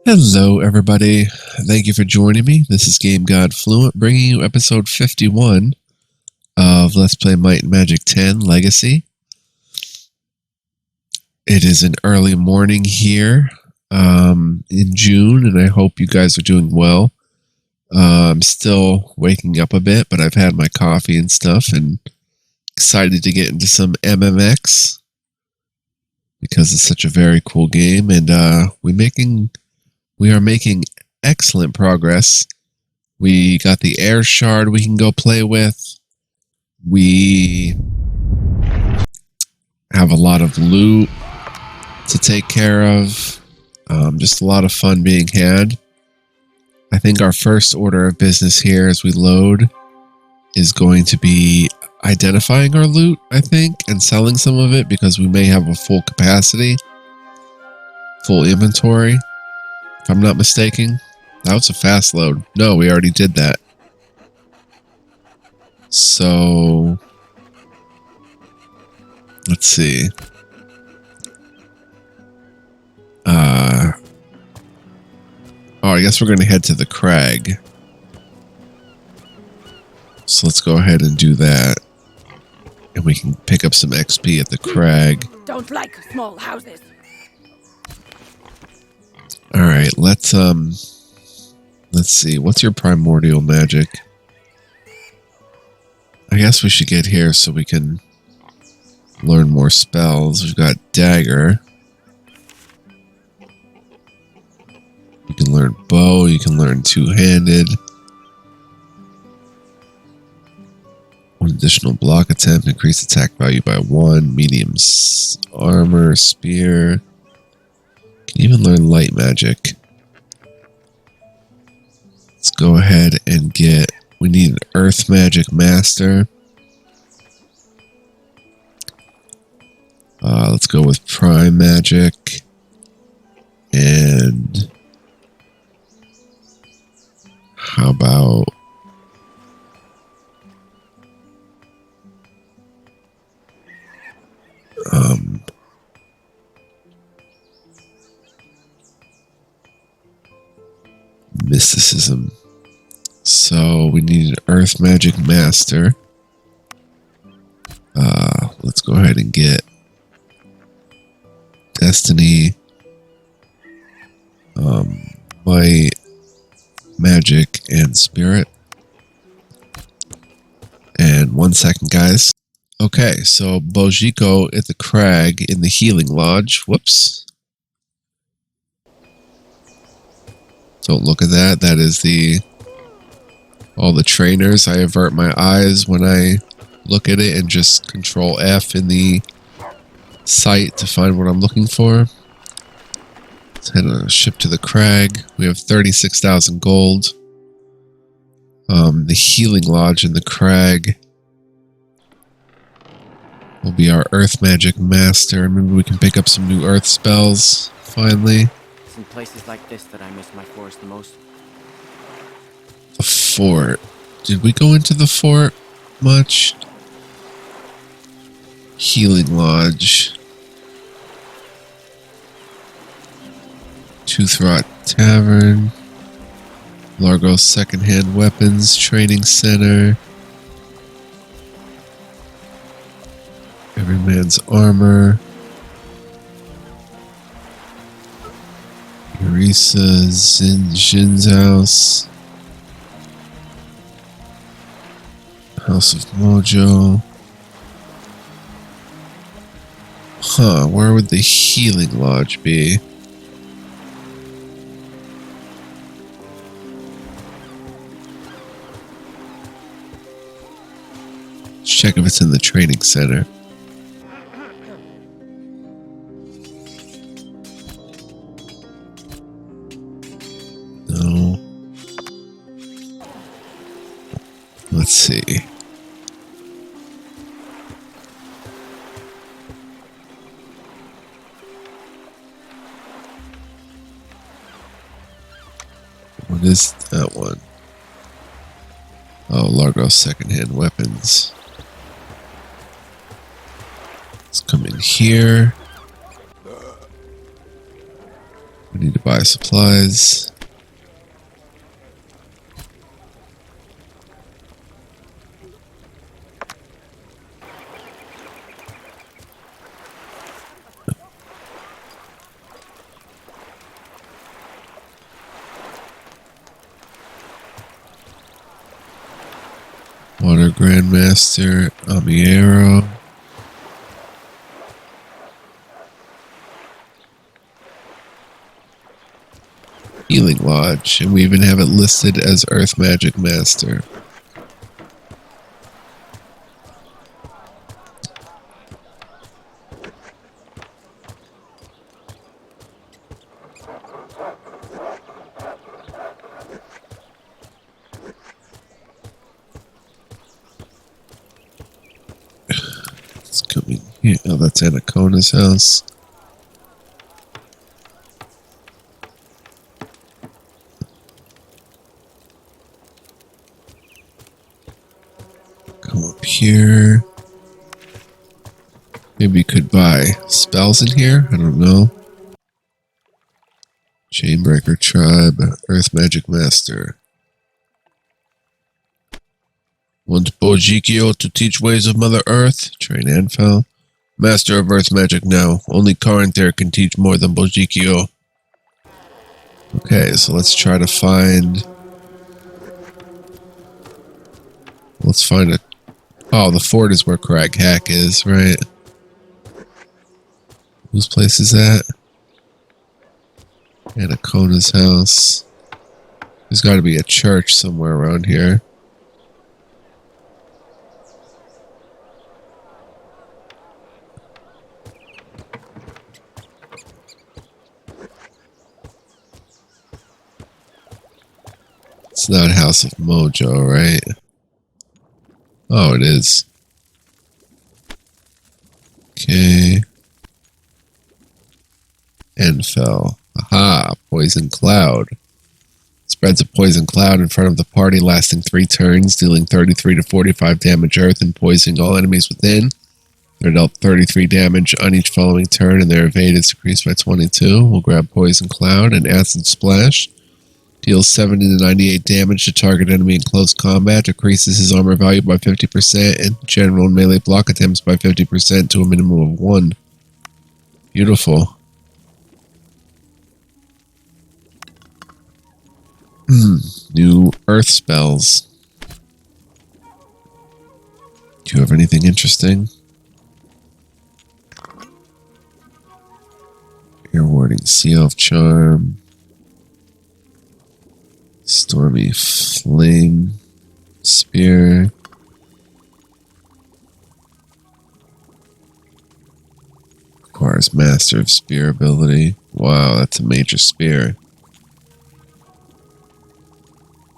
Hello, everybody. Thank you for joining me. This is Game God Fluent, bringing you episode 51 of Let's Play Might and Magic 10 Legacy. It is an early morning here in June, and I hope you guys are doing well. I'm still waking up a bit, but I've had my coffee and stuff, and excited to get into some MMX because it's such a very cool game, and we are making excellent progress. We got the air shard we can go play with. We have a lot of loot to take care of. Just a lot of fun being had. I think our first order of business here as we load is going to be identifying our loot, I think, and selling some of it because we may have a full capacity, full inventory. If I'm not mistaken, that was a fast load. No, we already did that. So, let's see. I guess we're going to head to the crag. So let's go ahead and do that. And we can pick up some XP at the crag. Don't like small houses. Alright, let's see. What's your primordial magic? I guess we should get here so we can learn more spells. We've got dagger. You can learn bow, you can learn two-handed. One additional block attempt, increase attack value by 1. Medium armor, spear. Can even learn light magic. Let's go ahead and get... We need an earth magic master. Let's go with prime magic. And... how about... mysticism. So we need an earth magic master. Let's go ahead and get destiny, might, magic, and spirit. And 1 second, guys. Okay, so Bojiko at the crag in the healing lodge. Whoops. Don't look at that. That is all the trainers. I avert my eyes when I look at it and just control F in the sight to find what I'm looking for. Let's head on a ship to the crag. We have 36,000 gold. The healing lodge in the crag will be our earth magic master. Maybe we can pick up some new earth spells finally. It's in places like this that I miss my forest the most. The fort. Did we go into the fort much? Healing lodge. Toothrot Tavern. Largo secondhand weapons training center. Every man's armor. Eureka Jin's house. House of Mojo. Huh, where would the healing lodge be? Let's check if it's in the training center. No. Let's see. What is that one? Oh, Largo secondhand weapons. Let's come in here. We need to buy supplies. Water Grandmaster, Amiero. Healing Lodge, and we even have it listed as Earth Magic Master. It's coming here. Oh, that's Anacona's house. Come up here. Maybe you could buy spells in here. I don't know. Chainbreaker Tribe, Earth Magic Master. Want Bojikio to teach ways of Mother Earth? Train Anfel. Master of Earth Magic now. Only Carinthir can teach more than Bojikio. Okay, so let's try to find... Let's find a... Oh, the fort is where Crag Hack is, right? Whose place is that? Anacona's house. There's got to be a church somewhere around here. It's not House of Mojo, right? Oh, it is. Okay. Enfell. Aha, Poison Cloud. Spreads a poison cloud in front of the party, lasting 3 turns, dealing 33 to 45 damage earth and poisoning all enemies within. They're dealt 33 damage on each following turn, and their evade is decreased by 22. We'll grab Poison Cloud and Acid Splash. Deals 70 to 98 damage to target enemy in close combat, decreases his armor value by 50%, and general and melee block attempts by 50% to a minimum of 1. Beautiful. New earth spells. Do you have anything interesting? Air Warding Sea Elf Charm. Stormy Flame Spear. Requires Master of Spear ability. Wow, that's a major spear.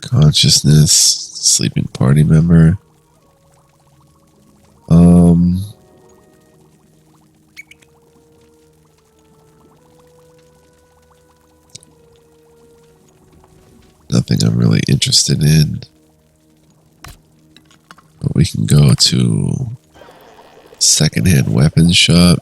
Consciousness. Sleeping party member. Nothing I'm really interested in. But we can go to secondhand weapons shop.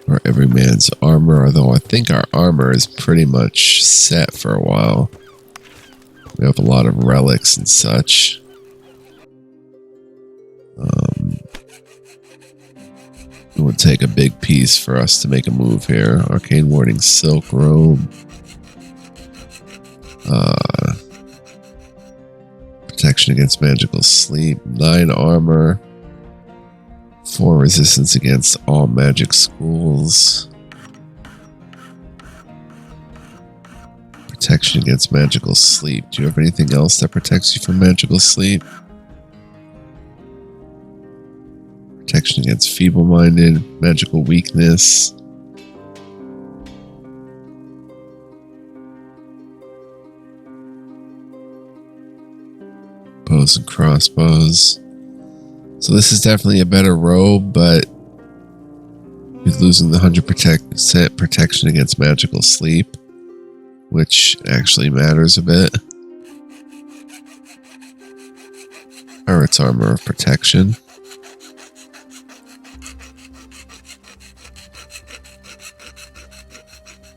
For every man's armor, although I think our armor is pretty much set for a while. We have a lot of relics and such. It would take a big piece for us to make a move here. Arcane Warding Silk Robe. Protection against magical sleep. 9 armor. 4 resistance against all magic schools. Protection against magical sleep. Do you have anything else that protects you from magical sleep? Protection against feeble-minded, magical weakness. Bows and crossbows. So this is definitely a better robe, but you're losing the 100% protection against magical sleep, which actually matters a bit. Pirate's Armor of Protection.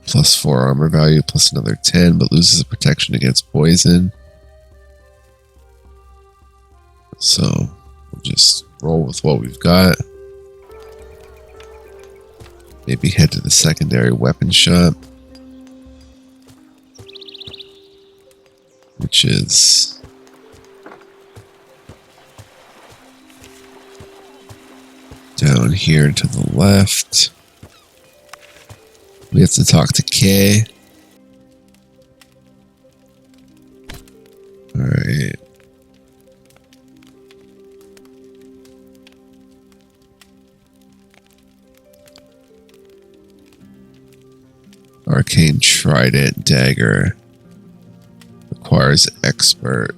+4 armor value, plus another 10, but loses the protection against poison. So, we'll just roll with what we've got. Maybe head to the secondary weapon shop, which is down here to the left. We have to talk to Kay. Alright. Arcane Trident Dagger. Requires Expert.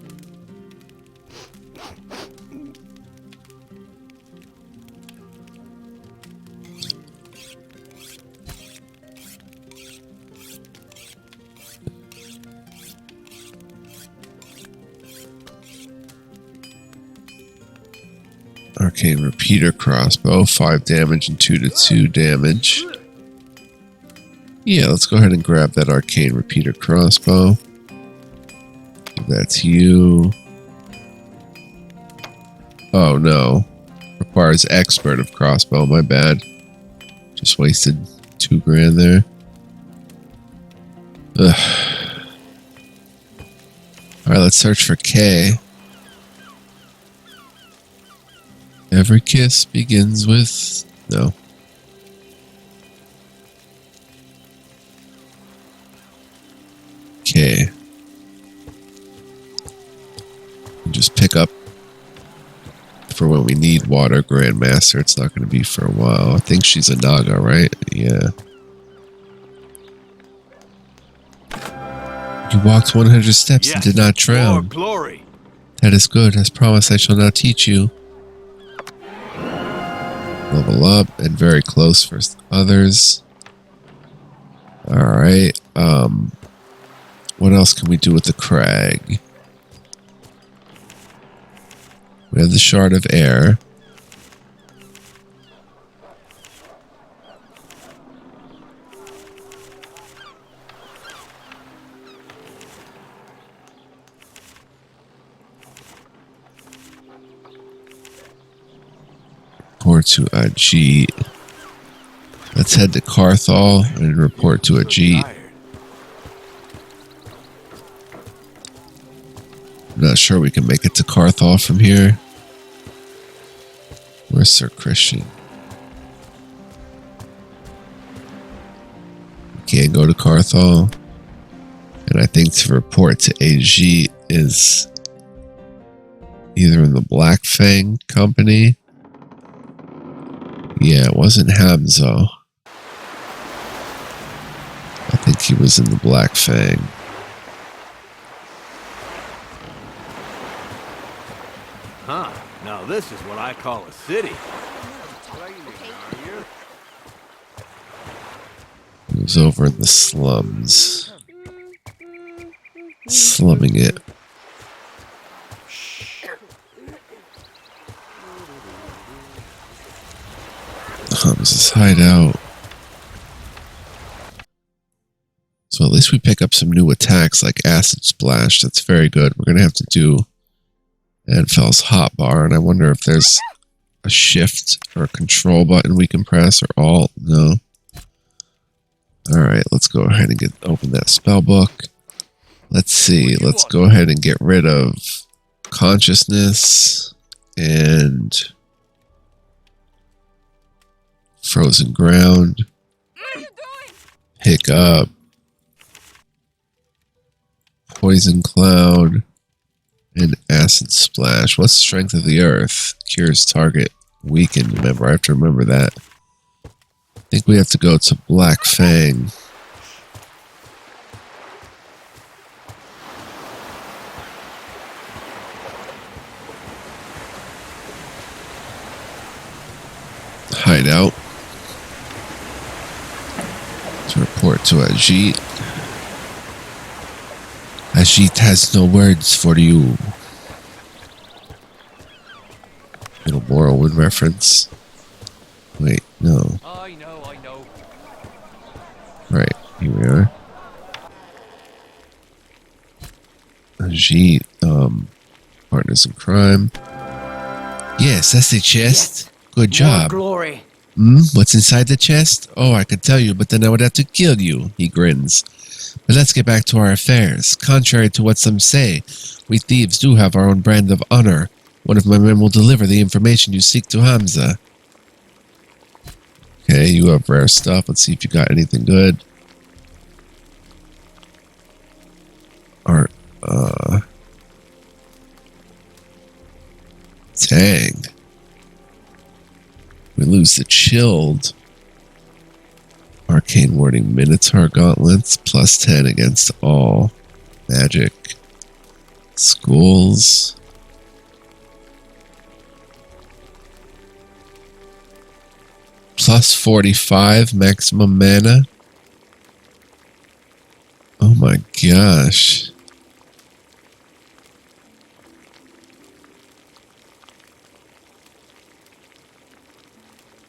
Arcane Repeater Crossbow, 5 damage and 2 to 2 damage. Yeah, let's go ahead and grab that Arcane Repeater Crossbow. Give that to you. Oh no. Requires Expert of Crossbow, my bad. Just wasted 2 grand there. Ugh. Alright, let's search for K. Every kiss begins with... No. Okay. Just pick up for when we need water, Grandmaster. It's not going to be for a while. I think she's a Naga, right? Yeah. You walked 100 steps and did not drown. Glory. That is good. As promised, I shall now teach you. Level up and very close for others. Alright. What else can we do with the crag? We have the Shard of Air. Report to Ajit. Let's head to Carthol and report to Ajit. I'm not sure we can make it to Carthol from here. Where's Sir Christian? We can't go to Carthol. And I think to report to Ajit is either in the Black Fang Company. Yeah, it wasn't Hamzo. I think he was in the Black Fang. Huh. Now this is what I call a city. He was over in the slums. Slumming it. Hamza's hideout. So at least we pick up some new attacks like Acid Splash. That's very good. We're going to have to do Anfel's Hotbar, and I wonder if there's a shift or a control button we can press, or alt. No. Alright, let's go ahead and open that spell book. Let's see. Let's go ahead and get rid of Consciousness and Frozen Ground. Pick up Poison Cloud and Acid Splash. What's Strength of the Earth? Cures target weakened. Remember, I have to remember that. I think we have to go to Black Fang. Hideout. To report to Ajit. Ajit has no words for you. would reference. Wait, no. I know. Right, here we are. Ajit, partners in crime. Yes, that's the chest. Good job. More glory. What's inside the chest? Oh, I could tell you, but then I would have to kill you, he grins. But let's get back to our affairs. Contrary to what some say, we thieves do have our own brand of honor. One of my men will deliver the information you seek to Hamza. Okay, you have rare stuff. Let's see if you got anything good. Art, dang. We lose the chilled. Arcane warding Minotaur gauntlets. Plus 10 against all. Magic. Schools. Plus 45 maximum mana. Oh my gosh.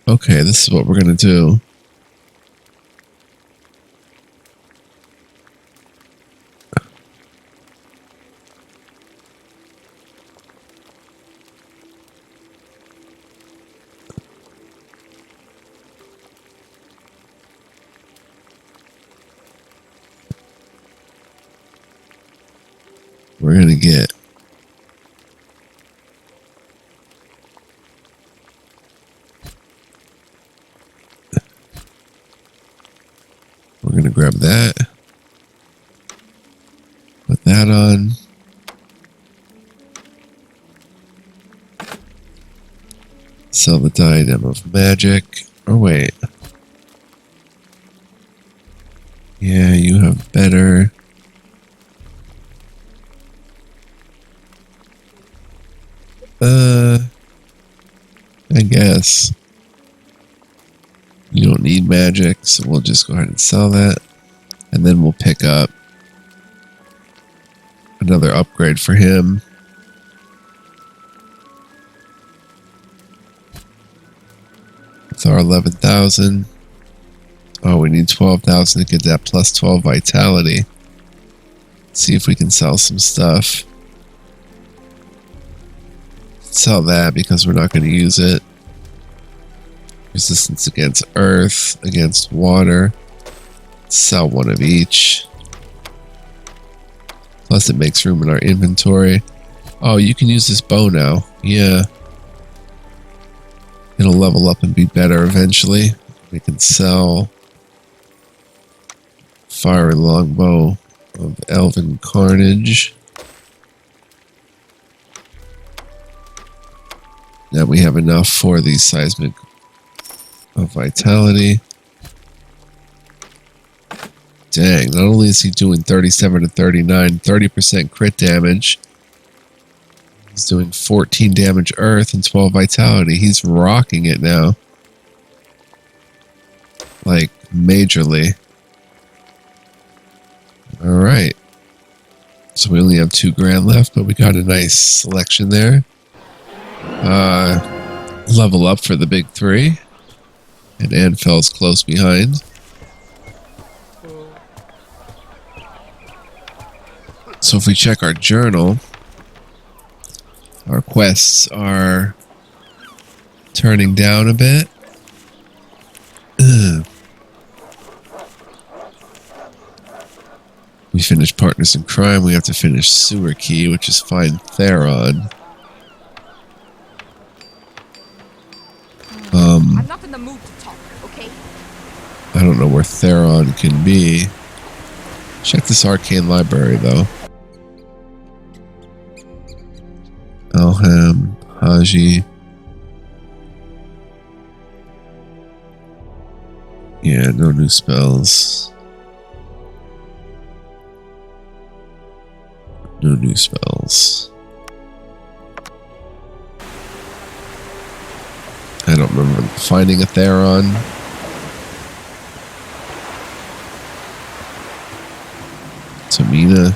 Okay, this is what we're going to do. We're going to get we're going to grab that. Put that on. Sell the diadem of magic. Oh wait. Yeah, you have better. I guess. You don't need magic, so we'll just go ahead and sell that. And then we'll pick up another upgrade for him. With our 11,000. Oh, we need 12,000 to get that plus 12 vitality. See if we can sell some stuff. Sell that because we're not going to use it. Resistance against earth, against water. Sell one of each. Plus it makes room in our inventory. Oh, you can use this bow now. Yeah. It'll level up and be better eventually. We can sell fiery longbow of Elven Carnage. Now we have enough for the seismic of vitality. Dang, not only is he doing 37 to 39, 30% crit damage, he's doing 14 damage earth and 12 vitality. He's rocking it now. Like, majorly. Alright. So we only have 2 grand left, but we got a nice selection there. Level up for the big 3. And Anfel's close behind. So if we check our journal, our quests are turning down a bit. We finished Partners in Crime. We have to finish Sewer Key, which is find Theron. I'm not in the mood to talk, okay? I don't know where Theron can be. Check this arcane library, though. Alham, Haji. Yeah, no new spells. No new spells. I don't remember finding a Theron. Tamina.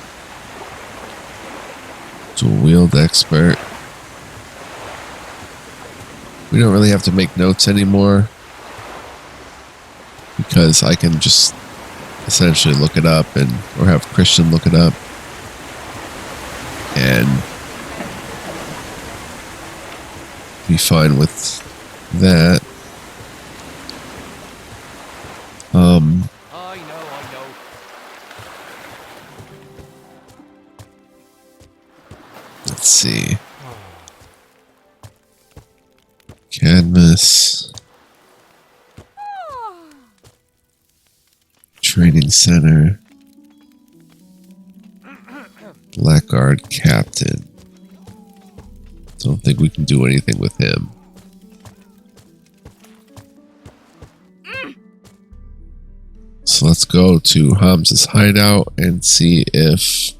Dual wield expert. We don't really have to make notes anymore because I can just essentially look it up or have Christian look it up and be fine with that. I know. Let's see. Cadmus. Training Center. Blackguard Captain. Don't think we can do anything with him. So let's go to Hamza's hideout and see if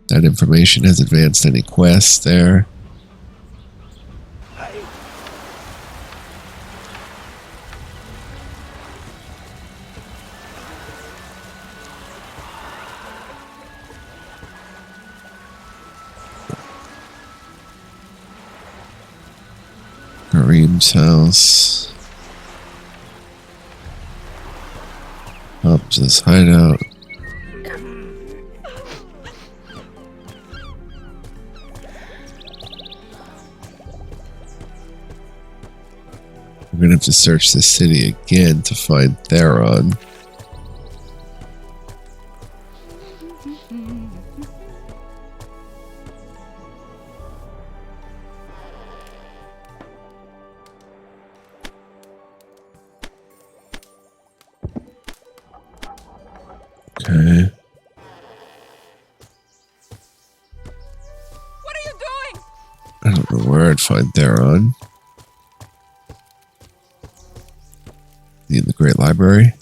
that information has advanced any quests there. Kareem's house. Hamza's hideout. We're gonna have to search the city again to find Theron. Okay. What are you doing? I don't know where I'd find Theron. In the Great Library?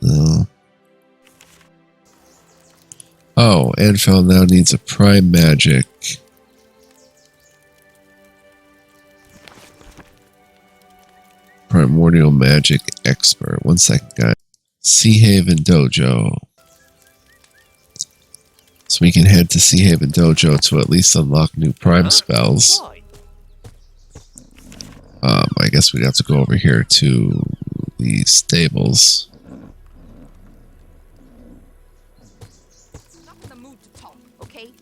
No. Oh, Anfel now needs a prime magic. Primordial magic expert. 1 second, guys. Sea Haven Dojo. So we can head to Sea Haven Dojo to at least unlock new prime spells. I guess we'd have to go over here to the stables. Not in the mood to talk, okay?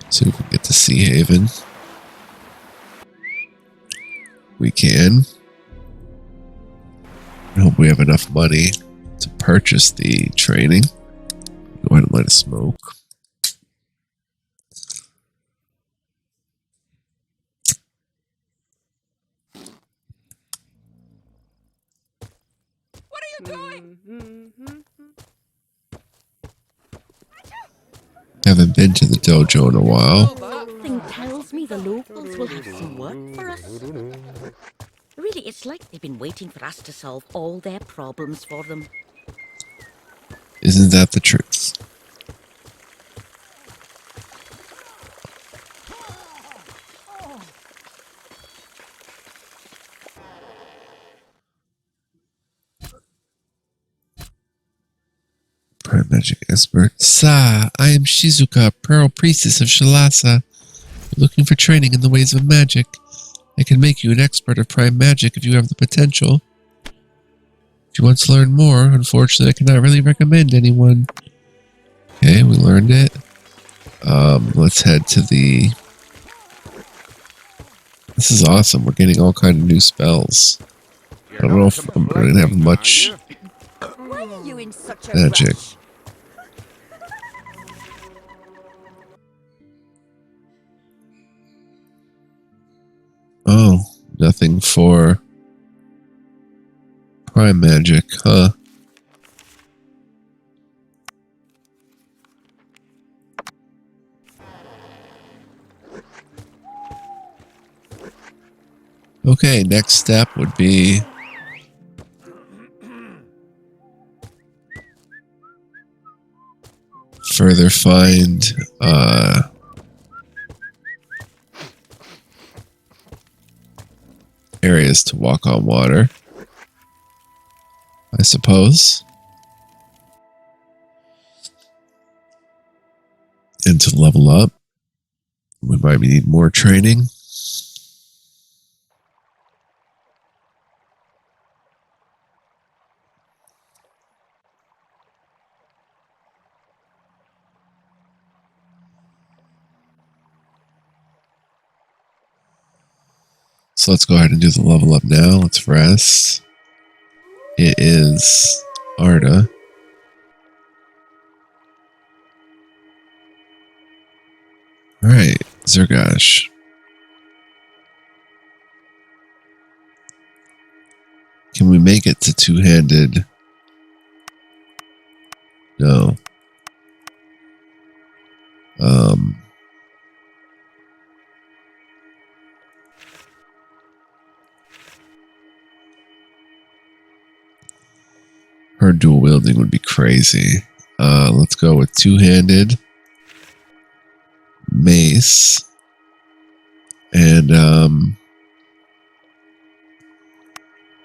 See if we can get to Sea Haven. We can. I hope we have enough money to purchase the training. Go ahead and light a smoke. What are you doing? Haven't been to the dojo in a while. Something tells me the locals will have some work for us. Really, it's like they've been waiting for us to solve all their problems for them. Isn't that the truth? Prime magic expert. Sa, I am Shizuka, Pearl Priestess of Shalasa. Looking for training in the ways of magic. I can make you an expert of prime magic if you have the potential. If you want to learn more, unfortunately I cannot really recommend anyone. Okay, we learned it. Let's head to the... This is awesome. We're getting all kinds of new spells. I don't know if I'm going to have much Why are you in such a magic. rush? Oh, nothing for prime magic, huh? Okay, next step would be further find areas to walk on water. I suppose. And to level up, we might need more training. So let's go ahead and do the level up now. Let's rest. It is Arda. Alright, Zergash. Can we make it to two-handed? No. Her dual wielding would be crazy. Let's go with two-handed mace and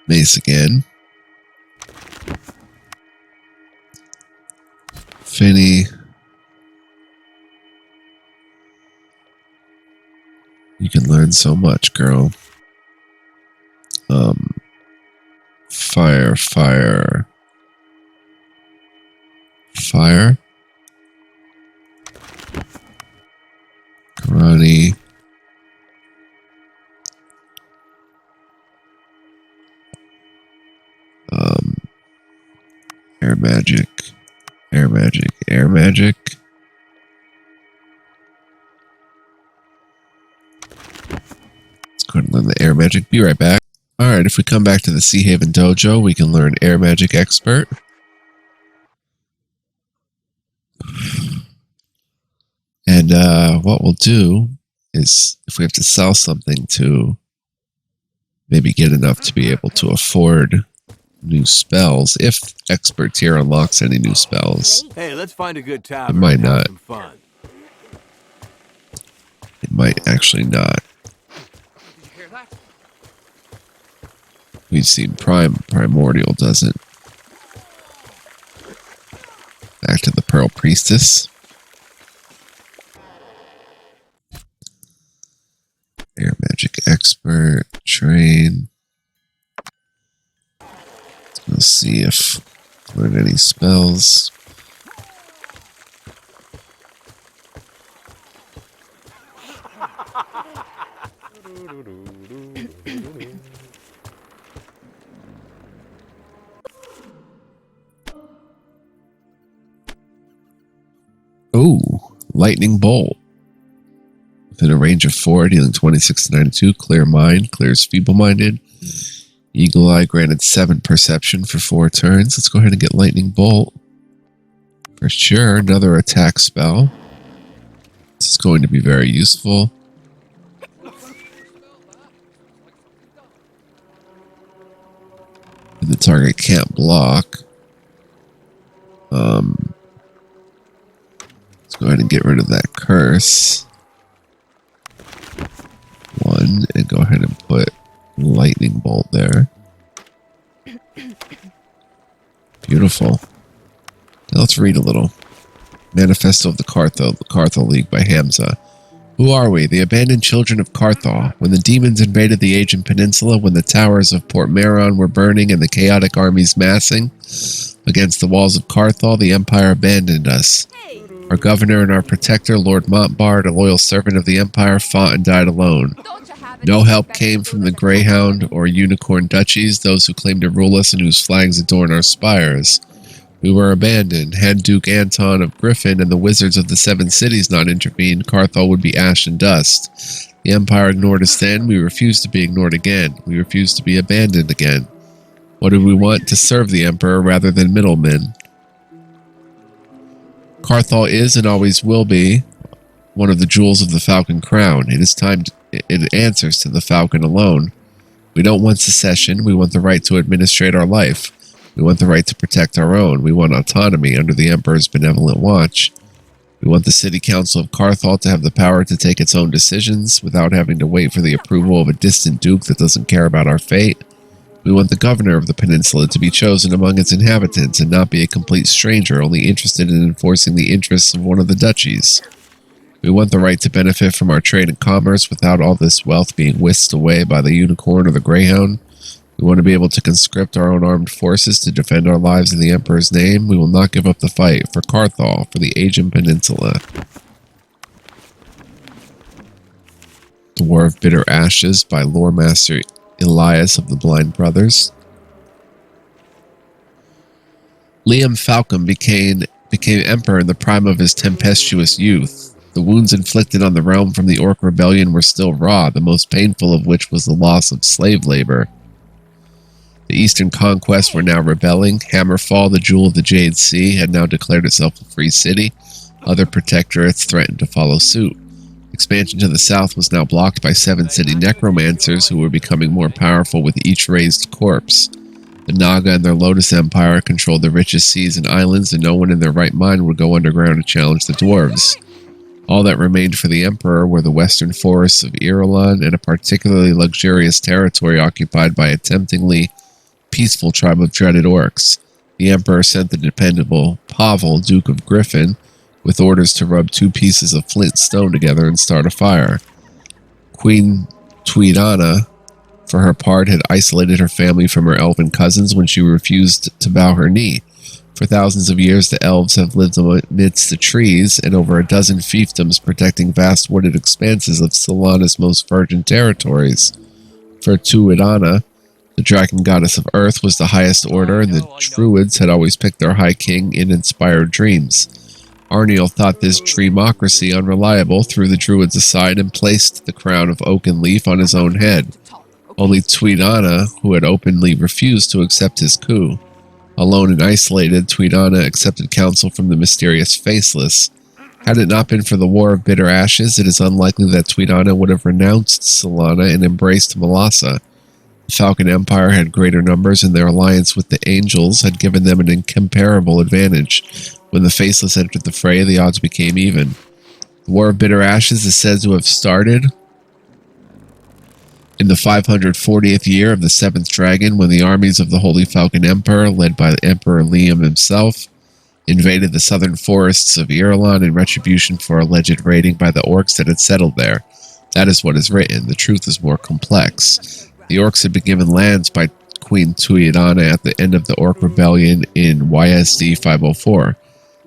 mace again. Finny. You can learn so much, girl. Fire. Garani. Air magic. Let's go ahead and learn the air magic. Be right back. Alright, if we come back to the Sea Haven Dojo, we can learn air magic expert. And what we'll do is, if we have to sell something to maybe get enough to be able to afford new spells, if expert tier unlocks any new spells. Hey, let's find a good tavern. It might and have not. some fun. It might actually not. Did you hear that? We've seen Primordial doesn't. Back to the Pearl Priestess. Air magic expert. Train. Let's see if learn any spells. Ooh, lightning bolt. Within a range of 4, dealing 26 to 92. Clear mind, clears feeble-minded. Eagle Eye granted 7 perception for 4 turns. Let's go ahead and get lightning bolt. For sure, another attack spell. This is going to be very useful. And the target can't block. Let's go ahead and get rid of that curse. 1, and go ahead and put lightning bolt there. Beautiful. Now let's read a little. Manifesto of the Carthel League by Hamza. Who are we? The abandoned children of Carthal. When the demons invaded the Aegean Peninsula, when the towers of Port Meron were burning and the chaotic armies massing against the walls of Carthal, the Empire abandoned us. Our governor and our protector, Lord Montbard, a loyal servant of the Empire, fought and died alone. No help came from the Greyhound or Unicorn duchies, those who claimed to rule us and whose flags adorn our spires. We were abandoned. Had Duke Anton of Griffin and the wizards of the 7 cities not intervened, Carthal would be ash and dust. The Empire ignored us then. We refused to be ignored again. We refused to be abandoned again. What did we want? To serve the Emperor rather than middlemen. Carthal is and always will be one of the jewels of the Falcon Crown. It is time it answers to the Falcon alone. We don't want secession. We want the right to administrate our life. We want the right to protect our own. We want autonomy under the Emperor's benevolent watch. We want the City Council of Carthal to have the power to take its own decisions without having to wait for the approval of a distant duke that doesn't care about our fate. We want the governor of the peninsula to be chosen among its inhabitants and not be a complete stranger only interested in enforcing the interests of one of the duchies. We want the right to benefit from our trade and commerce without all this wealth being whisked away by the unicorn or the greyhound. We want to be able to conscript our own armed forces to defend our lives in the Emperor's name. We will not give up the fight for Carthol, for the Aegean Peninsula. The War of Bitter Ashes by Lore Master Elias of the Blind Brothers. Liam Falcon became emperor in the prime of his tempestuous youth. The wounds inflicted on the realm from the Orc Rebellion were still raw, the most painful of which was the loss of slave labor. The Eastern Conquests were now rebelling. Hammerfall, the Jewel of the Jade Sea, had now declared itself a free city. Other protectorates threatened to follow suit. Expansion to the south was now blocked by 7 city necromancers who were becoming more powerful with each raised corpse. The Naga and their Lotus Empire controlled the richest seas and islands, and no one in their right mind would go underground to challenge the dwarves. All that remained for the Emperor were the western forests of Irulan and a particularly luxurious territory occupied by a temptingly peaceful tribe of dreaded orcs. The Emperor sent the dependable Pavel, Duke of Griffin, with orders to rub 2 pieces of flint stone together and start a fire. Queen Tuidana, for her part, had isolated her family from her elven cousins when she refused to bow her knee. For thousands of years, the elves have lived amidst the trees and over a dozen fiefdoms protecting vast wooded expanses of Solana's most virgin territories. For Tuidana, the dragon goddess of earth was the highest order, and the druids had always picked their high king in inspired dreams. Arniel thought this dreamocracy unreliable, threw the druids aside, and placed the crown of oak and leaf on his own head. Only Tuidana, who had openly refused to accept his coup. Alone and isolated, Tuidana accepted counsel from the mysterious Faceless. Had it not been for the War of Bitter Ashes, it is unlikely that Tuidana would have renounced Solana and embraced Malassa. The Falcon Empire had greater numbers, and their alliance with the Angels had given them an incomparable advantage. When the Faceless entered the fray, the odds became even. The War of Bitter Ashes is said to have started in the 540th year of the 7th Dragon, when the armies of the Holy Falcon Emperor, led by the Emperor Liam himself, invaded the southern forests of Irulan in retribution for alleged raiding by the orcs that had settled there. That is what is written. The truth is more complex. The orcs had been given lands by Queen Tuidana at the end of the Orc Rebellion in YSD 504.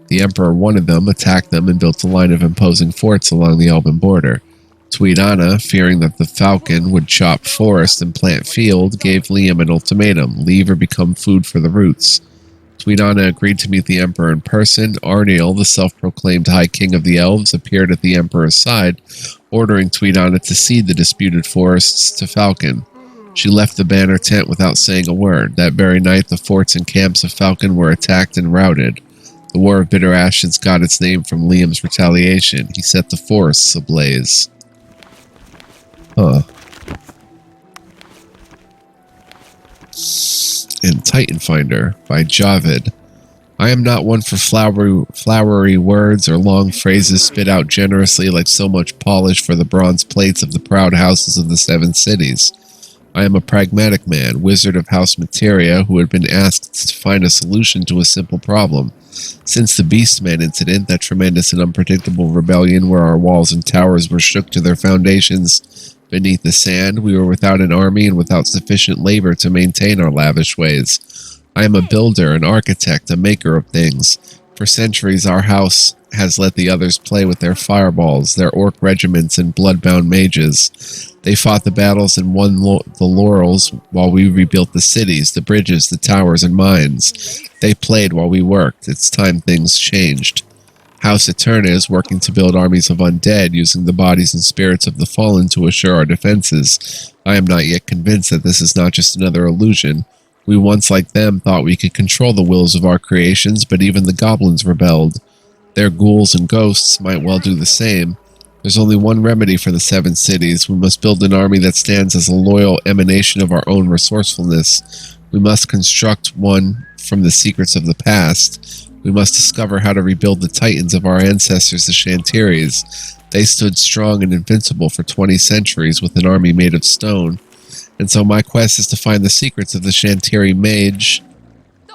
The Emperor wanted them, attacked them, and built a line of imposing forts along the Elven border. Tuidana, fearing that the Falcon would chop forest and plant field, gave Liam an ultimatum: leave or become food for the roots. Tuidana agreed to meet the Emperor in person. Arniel, the self-proclaimed High King of the Elves, appeared at the Emperor's side, ordering Tuidana to cede the disputed forests to Falcon. She left the banner tent without saying a word. That very night, the forts and camps of Falcon were attacked and routed. The War of Bitter Ashes got its name from Liam's retaliation. He set the forests ablaze. Huh. And Titan Finder by Javid. I am not one for flowery words or long phrases spit out generously like so much polish for the bronze plates of the proud houses of the 7 cities. I am a pragmatic man, wizard of House Materia, who had been asked to find a solution to a simple problem. Since the Beastman incident, that tremendous and unpredictable rebellion where our walls and towers were shook to their foundations beneath the sand, we were without an army and without sufficient labor to maintain our lavish ways. I am a builder, an architect, a maker of things. For centuries, our house has let the others play with their fireballs, their orc regiments, and bloodbound mages. They fought the battles and won the laurels while we rebuilt the cities, the bridges, the towers, and mines. They played while we worked. It's time things changed. House Eterna is working to build armies of undead, using the bodies and spirits of the fallen to assure our defenses. I am not yet convinced that this is not just another illusion. We once, like them, thought we could control the wills of our creations, but even the goblins rebelled. Their ghouls and ghosts might well do the same. There's only one remedy for the 7 cities. We must build an army that stands as a loyal emanation of our own resourcefulness. We must construct one from the secrets of the past. We must discover how to rebuild the titans of our ancestors, the Shantiris. They stood strong and invincible for 20 centuries with an army made of stone. And so my quest is to find the secrets of the Shantiri mage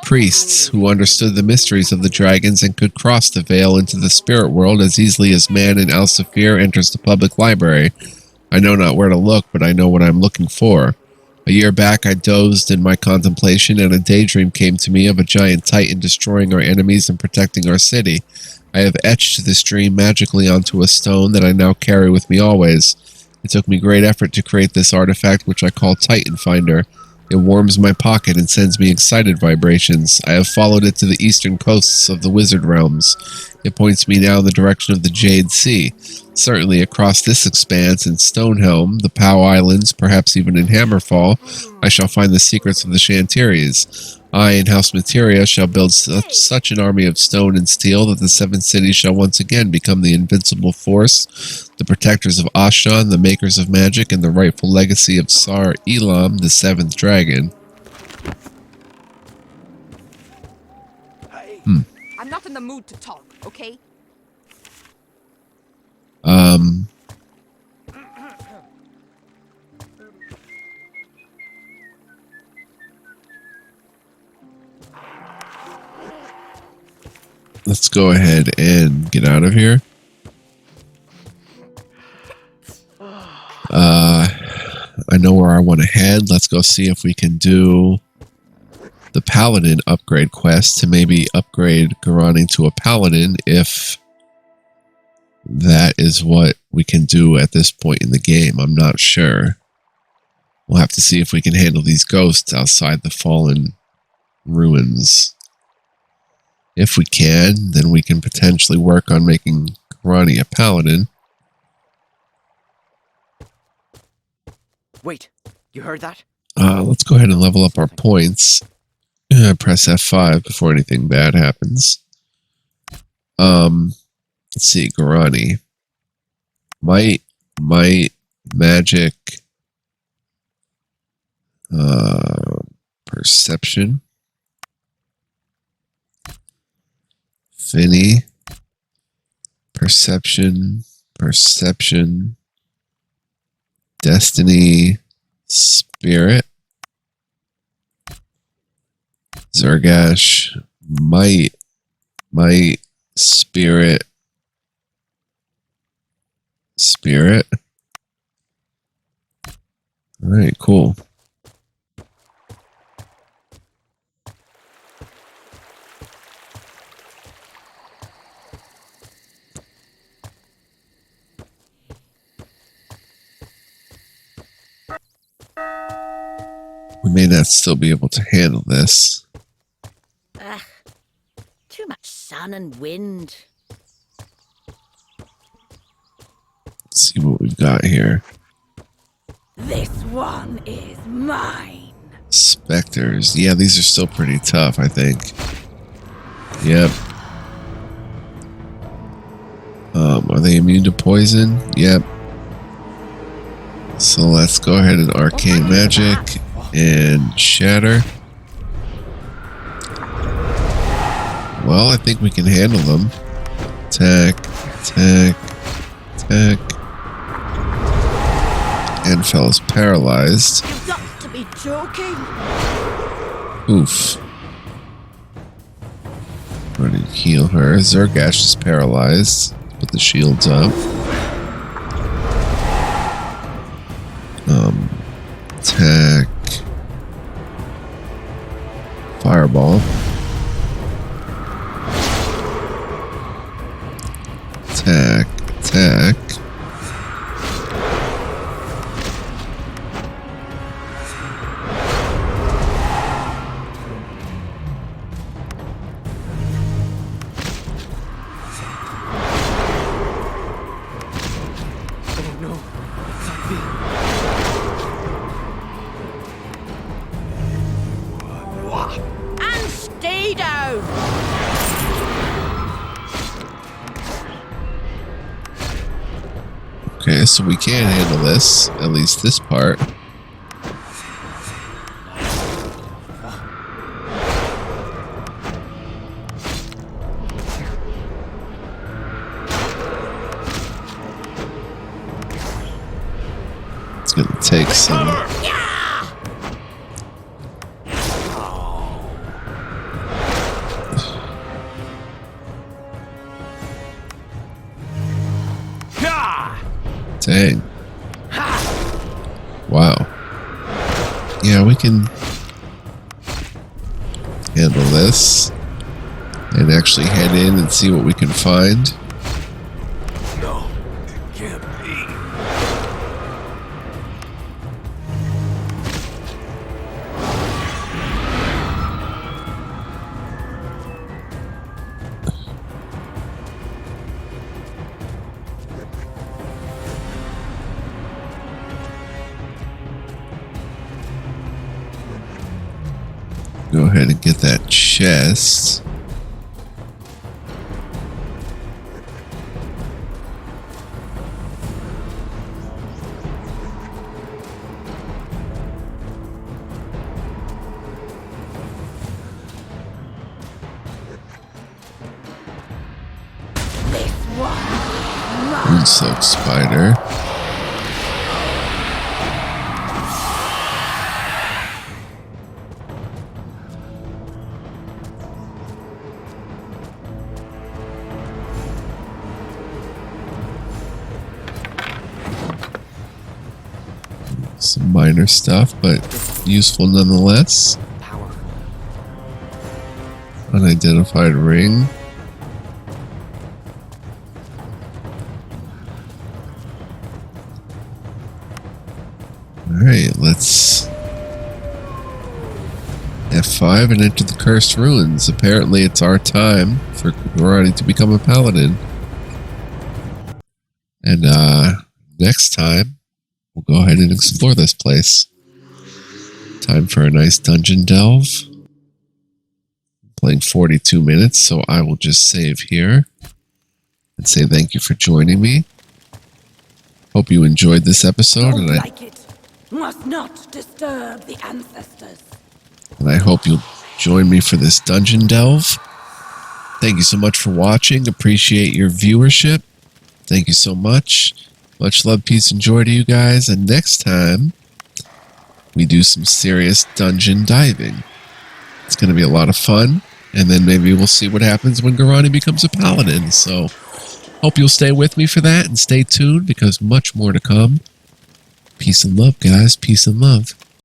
priests who understood the mysteries of the dragons and could cross the veil into the spirit world as easily as man in Al-Safir enters the public library. I know not where to look, but I know what I'm looking for. A year back, I dozed in my contemplation, and a daydream came to me of a giant titan destroying our enemies and protecting our city. I have etched this dream magically onto a stone that I now carry with me always. It took me great effort to create this artifact, which I call Titan Finder. It warms my pocket and sends me excited vibrations. I have followed it to the eastern coasts of the Wizard Realms. It points me now in the direction of the Jade Sea. Certainly across this expanse in Stonehelm, the Pow Islands, perhaps even in Hammerfall, I shall find the secrets of the Shantiris. I and House Materia shall build such an army of stone and steel that the seven cities shall once again become the invincible force, the protectors of Ashan, the makers of magic, and the rightful legacy of Sar Elam, the seventh dragon. I'm not in the mood to talk, okay? Let's go ahead and get out of here. I know where I want to head. Let's go see if we can do the Paladin upgrade quest to maybe upgrade Garani to a Paladin if that is what we can do at this point in the game. I'm not sure. We'll have to see if we can handle these ghosts outside the fallen ruins. If we can, then we can potentially work on making Garani a Paladin. Wait, you heard that? Let's go ahead and level up our points. Press F5 before anything bad happens. Let's see, Garani. Might, magic, perception. Finny, perception, destiny, spirit, Zergash, might, spirit. All right, cool. We may not still be able to handle this. Too much sun and wind. Let's see what we've got here. This one is mine. Spectres. Yeah, these are still pretty tough, I think. Yep. Are they immune to poison? Yep. So let's go ahead and arcane magic and shatter. Well, I think we can handle them. Attack. Enfell is paralyzed. You've got to be joking. Oof. Ready to heal her. Zergash is paralyzed. Put the shields up. Attack. Fireball. Attack. And stay down. Okay, so we can handle this, at least this part. It's gonna take some Dang. Wow. Yeah, we can handle this and actually head in and see what we can find. No, it can't be. Go ahead and get that chest. Moonsoak spider. Some minor stuff, but useful nonetheless. Power. Unidentified ring. Alright, let's F5 and enter the Cursed Ruins. Apparently it's our time for Garani to become a paladin. And next time, we'll go ahead and explore this place. Time for a nice dungeon delve. Playing 42 minutes, so I will just save here and say thank you for joining me. Hope you enjoyed this episode, and Must not disturb the ancestors. I hope you'll join me for this dungeon delve. Thank you so much for watching. Appreciate your viewership. Thank you so much. Much love, peace, and joy to you guys. And next time, we do some serious dungeon diving. It's going to be a lot of fun. And then maybe we'll see what happens when Garani becomes a paladin. So, hope you'll stay with me for that and stay tuned because much more to come. Peace and love, guys. Peace and love.